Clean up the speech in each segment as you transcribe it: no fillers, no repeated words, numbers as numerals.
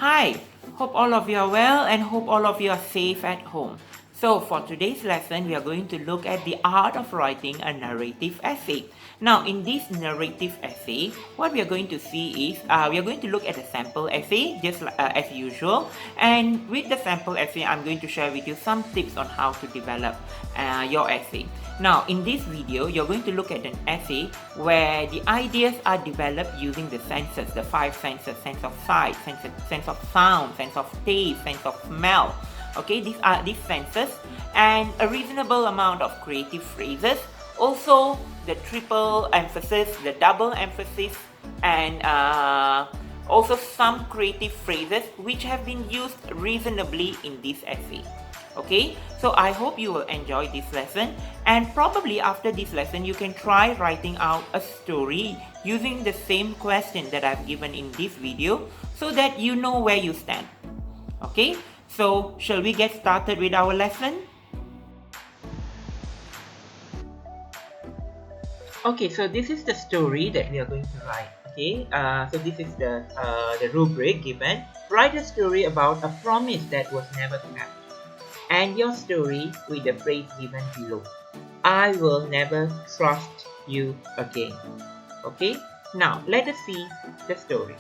Hi, hope all of you are well and hope all of you are safe at home. So for today's lesson, we are going to look at the art of writing a narrative essay. Now in this narrative essay, what we are going to see is, we are going to look at a sample essay just as usual, and with the sample essay, I'm going to share with you some tips on how to develop your essay. Now in this video, you're going to look at an essay where the ideas are developed using the senses, the five senses: sense of sight, sense of sound, sense of taste, sense of smell. Okay, these are these senses, and a reasonable amount of creative phrases. Also, the triple emphasis, the double emphasis, and also some creative phrases which have been used reasonably in this essay. Okay, so I hope you will enjoy this lesson, and probably after this lesson you can try writing out a story using the same question that I've given in this video so that you know where you stand. Okay, so shall we get started with our lesson? Okay, so this is the story that we are going to write. Okay, so this is the rubric given. Write a story about a promise that was never kept. And your story with the phrase given below. I will never trust you again. Okay, now let us see the story.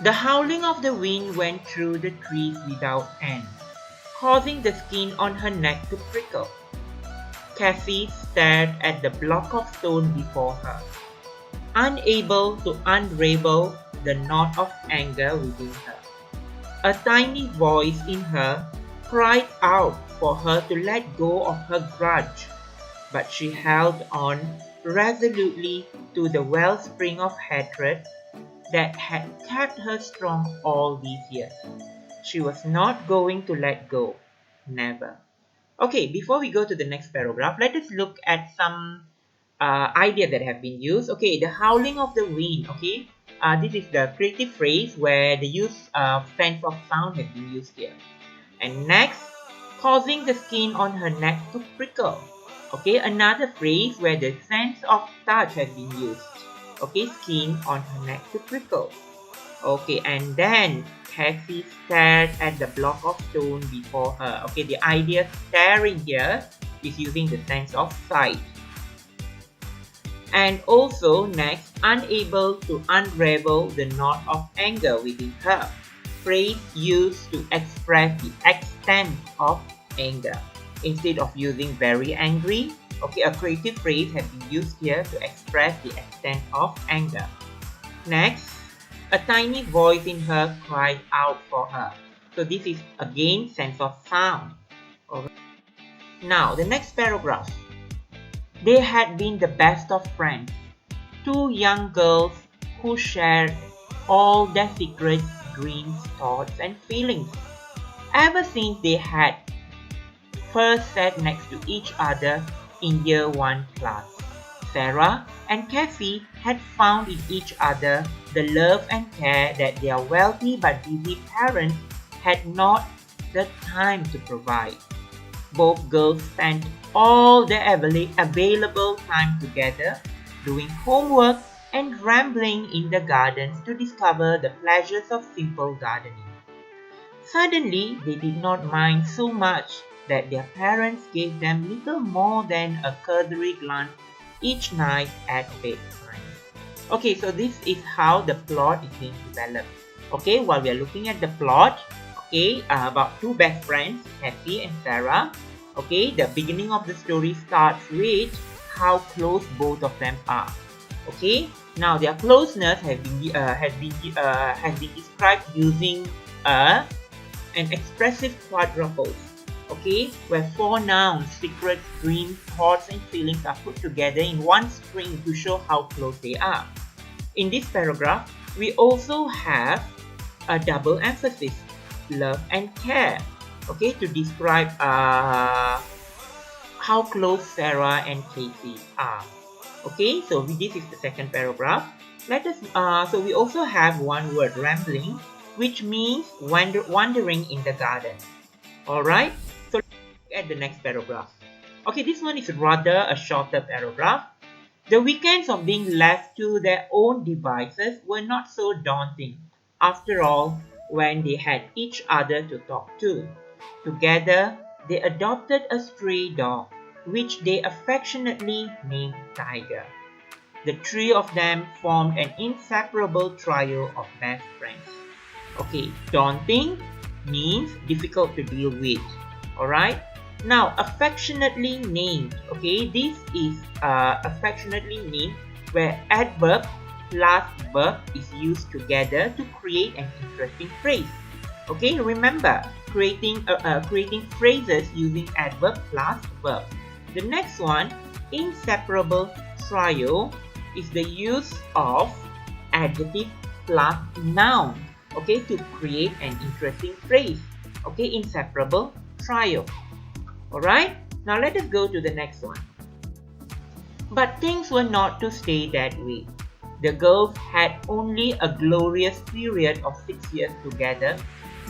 The howling of the wind went through the trees without end, causing the skin on her neck to prickle. Cassie stared at the block of stone before her, unable to unravel the knot of anger within her. A tiny voice in her cried out for her to let go of her grudge, but she held on resolutely to the wellspring of hatred that had kept her strong all these years. She was not going to let go. Never. Okay, before we go to the next paragraph, let us look at some ideas that have been used. Okay, the howling of the wind. Okay, this is the creative phrase where the use of sense of sound has been used here. And next, causing the skin on her neck to prickle. Okay, another phrase where the sense of touch has been used. Okay, skin on her neck to prickle. Okay, and then Cassie stared at the block of stone before her. Okay, the idea staring here is using the sense of sight. And also next, unable to unravel the knot of anger within her. Phrase used to express the extent of anger. Instead of using very angry, okay, a creative phrase has been used here to express the extent of anger. Next, a tiny voice in her cried out for her. So this is again sense of sound. Alright. Now the next paragraph. They had been the best of friends, two young girls who shared all their secrets, dreams, thoughts, and feelings. Ever since they had first sat next to each other in Year 1 class, Sarah and Cassie had found in each other the love and care that their wealthy but busy parents had not the time to provide. Both girls spent all their available time together, doing homework and rambling in the gardens to discover the pleasures of simple gardening. Suddenly, they did not mind so much that their parents gave them little more than a cursory glance each night at bedtime. Okay, so this is how the plot is being developed. Okay, while we are looking at the plot, okay, about two best friends, Cassie and Sarah. Okay, the beginning of the story starts with how close both of them are. Okay, now their closeness has been described using an expressive quadruple. Okay, where four nouns, secrets, dreams, thoughts, and feelings are put together in one string to show how close they are. In this paragraph, we also have a double emphasis, love and care, okay, to describe how close Sarah and Casey are. Okay, so this is the second paragraph. Let us. So we also have one word, rambling, which means wandering in the garden. All right. So let's look at the next paragraph. Okay, this one is rather a shorter paragraph. The weekends of being left to their own devices were not so daunting. After all, when they had each other to talk to. Together, they adopted a stray dog, which they affectionately named Tiger. The three of them formed an inseparable trio of best friends. Okay, daunting means difficult to deal with. Alright? Now, affectionately named. Okay, this is affectionately named where adverb plus verb is used together to create an interesting phrase. Okay, remember creating phrases using adverb plus verb. The next one, inseparable trio, is the use of adjective plus noun, okay, to create an interesting phrase. Okay, inseparable trio. Alright, now let us go to the next one. But things were not to stay that way. The girls had only a glorious period of 6 years together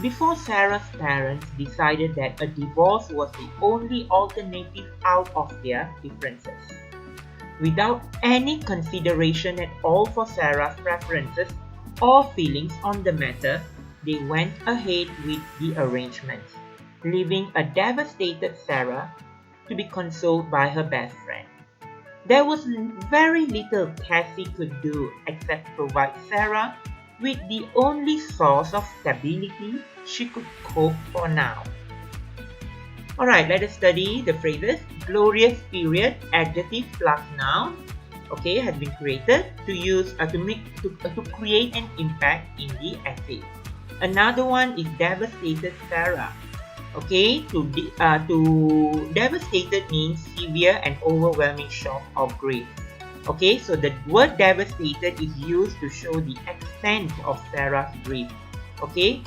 before Sarah's parents decided that a divorce was the only alternative out of their differences. Without any consideration at all for Sarah's preferences or feelings on the matter, they went ahead with the arrangement, leaving a devastated Sarah to be consoled by her best friend. There was very little Cassie could do except provide Sarah with the only source of stability she could cope for now. Alright, let us study the phrases. Glorious period, adjective plus noun, okay, has been created to create an impact in the essay. Another one is devastated Sarah. Okay, to devastated means severe and overwhelming shock or grief. Okay, so the word devastated is used to show the extent of Sarah's grief. Okay,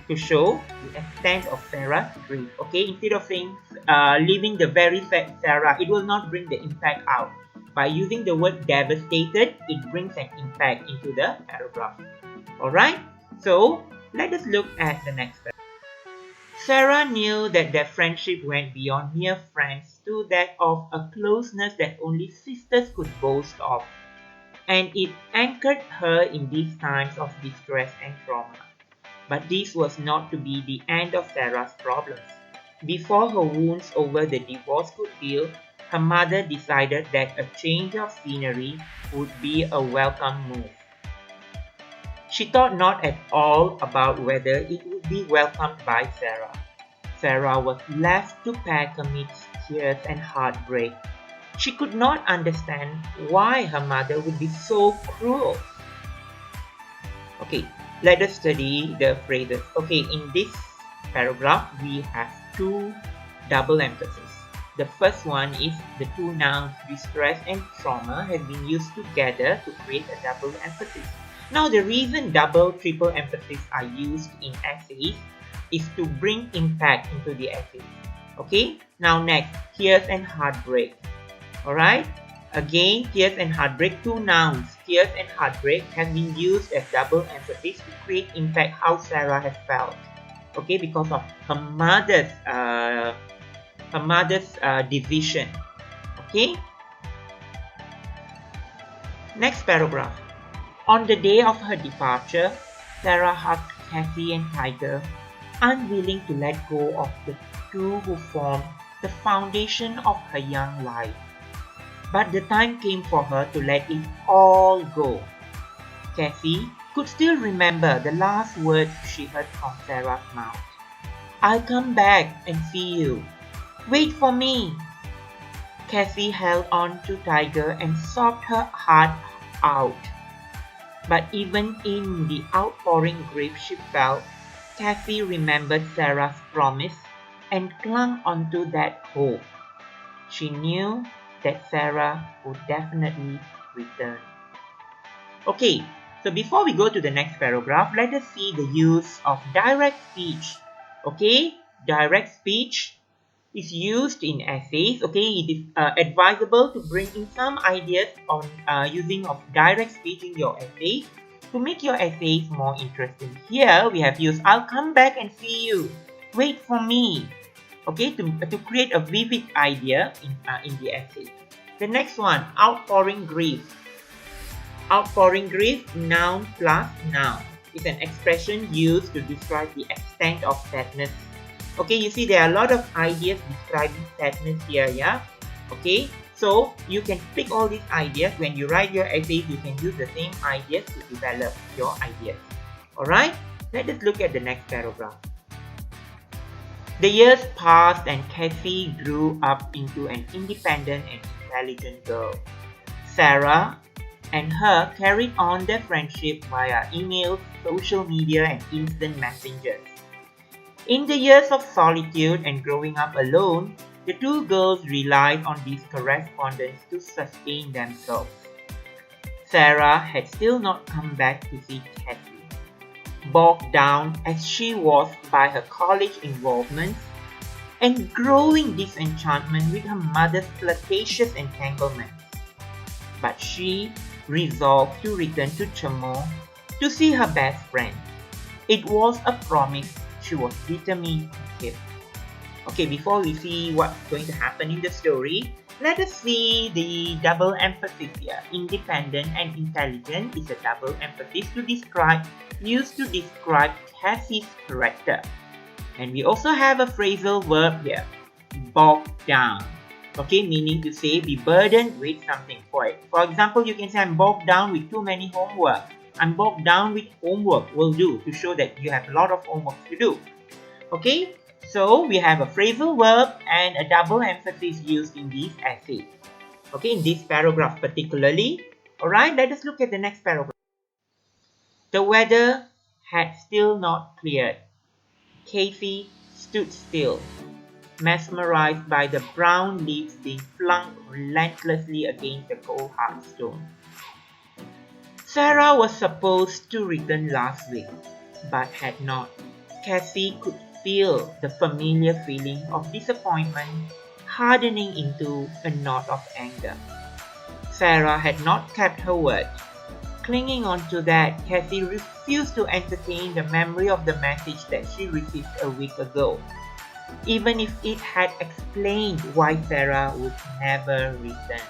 to show the extent of Sarah's grief. Okay, instead of saying leaving the very sad Sarah, it will not bring the impact out. By using the word devastated, it brings an impact into the paragraph. Alright, so let us look at the next paragraph. Sarah knew that their friendship went beyond mere friends to that of a closeness that only sisters could boast of, and it anchored her in these times of distress and trauma. But this was not to be the end of Sarah's problems. Before her wounds over the divorce could heal, her mother decided that a change of scenery would be a welcome move. She thought not at all about whether it would be welcomed by Sarah. Sarah was left to pack amidst tears and heartbreak. She could not understand why her mother would be so cruel. Okay, let us study the phrases. Okay, in this paragraph, we have two double emphasis. The first one is the two nouns distress and trauma have been used together to create a double emphasis. Now, the reason double, triple emphasis are used in essays is to bring impact into the essay. Okay, now next, tears and heartbreak. Alright, again, tears and heartbreak, two nouns, tears and heartbreak, have been used as double emphasis to create impact how Sarah has felt. Okay, because of her mother's decision. Okay, next paragraph. On the day of her departure, Sarah hugged Cassie and Tiger, unwilling to let go of the two who formed the foundation of her young life. But the time came for her to let it all go. Cassie could still remember the last words she heard from Sarah's mouth. "I'll come back and see you. Wait for me." Cassie held on to Tiger and sobbed her heart out. But even in the outpouring grief she felt, Cassie remembered Sarah's promise and clung onto that hope. She knew that Sarah would definitely return. Okay, so before we go to the next paragraph, let us see the use of direct speech. Okay, direct speech is used in essays. Okay, it is advisable to bring in some ideas on using of direct speech in your essays to make your essays more interesting. Here we have used "I'll come back and see you. Wait for me." Okay, to create a vivid idea in the essay. The next one, outpouring grief. Outpouring grief, noun plus noun, is an expression used to describe the extent of sadness. Okay, you see there are a lot of ideas describing sadness here, yeah? Okay, so you can pick all these ideas. When you write your essays, you can use the same ideas to develop your ideas. Alright, let us look at the next paragraph. The years passed and Cassie grew up into an independent and intelligent girl. Sarah and her carried on their friendship via emails, social media, and instant messengers. In the years of solitude and growing up alone, the two girls relied on this correspondence to sustain themselves. Sarah had still not come back to see Cassie, bogged down as she was by her college involvements and growing disenchantment with her mother's flirtatious entanglements. But she resolved to return to Chamor to see her best friend. It was a promise she was determined to keep. Okay, before we see what's going to happen in the story, let us see the double emphasis here. Independent and intelligent is a double emphasis used to describe Cassie's character. And we also have a phrasal verb here, bogged down. Okay, meaning to say be burdened with something. For example, you can say I'm bogged down with too many homework. I'm bogged down with homework will do to show that you have a lot of homework to do. Okay, so we have a phrasal verb and a double emphasis used in this essay. Okay, in this paragraph particularly. Alright, let us look at the next paragraph. The weather had still not cleared. Casey stood still, mesmerized by the brown leaves being flung relentlessly against the cold hard stone. Sarah was supposed to return last week, but had not. Cassie could feel the familiar feeling of disappointment hardening into a knot of anger. Sarah had not kept her word. Clinging on to that, Cassie refused to entertain the memory of the message that she received a week ago, even if it had explained why Sarah would never return.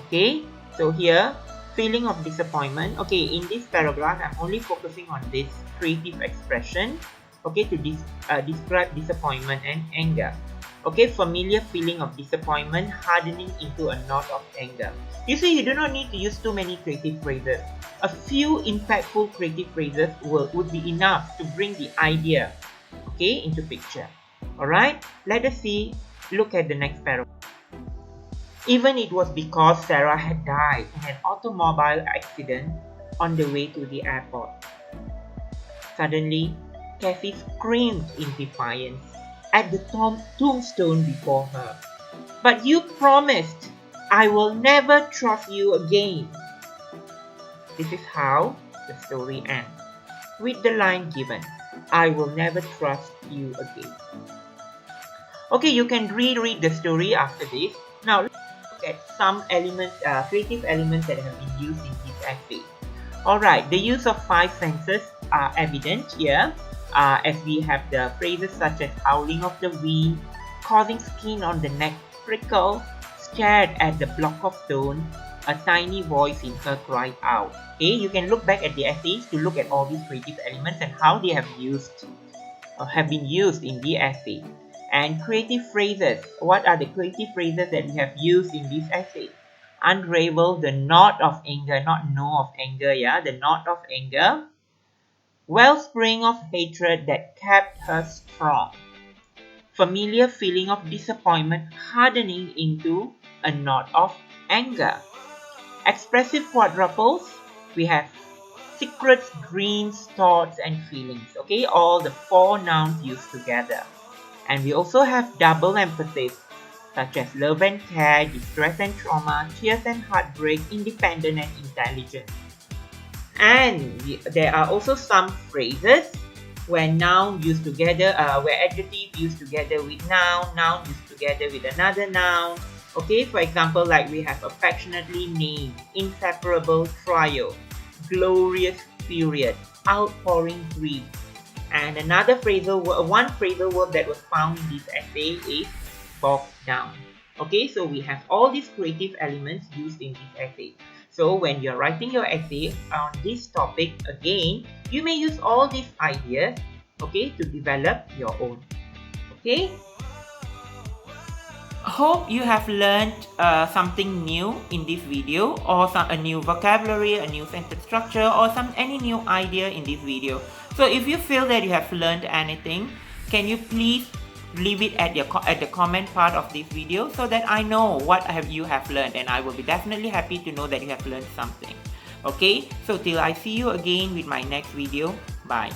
Okay, so here, feeling of disappointment. Okay, in this paragraph, I'm only focusing on this creative expression, okay, to describe disappointment and anger. Okay, familiar feeling of disappointment hardening into a knot of anger. You see, you do not need to use too many creative phrases. A few impactful creative phrases would be enough to bring the idea, okay, into picture. Alright, let us look at the next paragraph. Even it was because Sarah had died in an automobile accident on the way to the airport. Suddenly, Cassie screamed in defiance at the tombstone before her. But you promised I will never trust you again. This is how the story ends, with the line given, I will never trust you again. Okay, you can reread the story after this. Now, let's look at some elements, creative elements that have been used in this essay. Alright, the use of 5 senses are evident here, as we have the phrases such as howling of the wind, causing skin on the neck prickle, stared at the block of stone, a tiny voice in her cried out. Okay, you can look back at the essays to look at all these creative elements and how they have been used in the essay. And creative phrases. What are the creative phrases that we have used in this essay? Unravel the knot of anger, not know of anger, yeah, the knot of anger. Wellspring of hatred that kept her strong. Familiar feeling of disappointment hardening into a knot of anger. Expressive quadruples, we have secrets, dreams, thoughts, and feelings. Okay, all the 4 nouns used together. And we also have double emphasis, such as love and care, distress and trauma, tears and heartbreak, independent and intelligent. And there are also some phrases where noun used together, where adjective used together with noun, noun used together with another noun. Okay, for example, like we have affectionately named, inseparable trio, glorious period, outpouring grief. And one phrasal verb that was found in this essay is bogged down. Okay, so we have all these creative elements used in this essay. So when you're writing your essay on this topic again, you may use all these ideas, okay, to develop your own. Okay? Hope you have learned something new in this video, or a new vocabulary, a new sentence structure, or any new idea in this video. So if you feel that you have learned anything, can you please leave it at the comment part of this video, so that I know what you have learned, and I will be definitely happy to know that you have learned something. Okay, so till I see you again with my next video. Bye.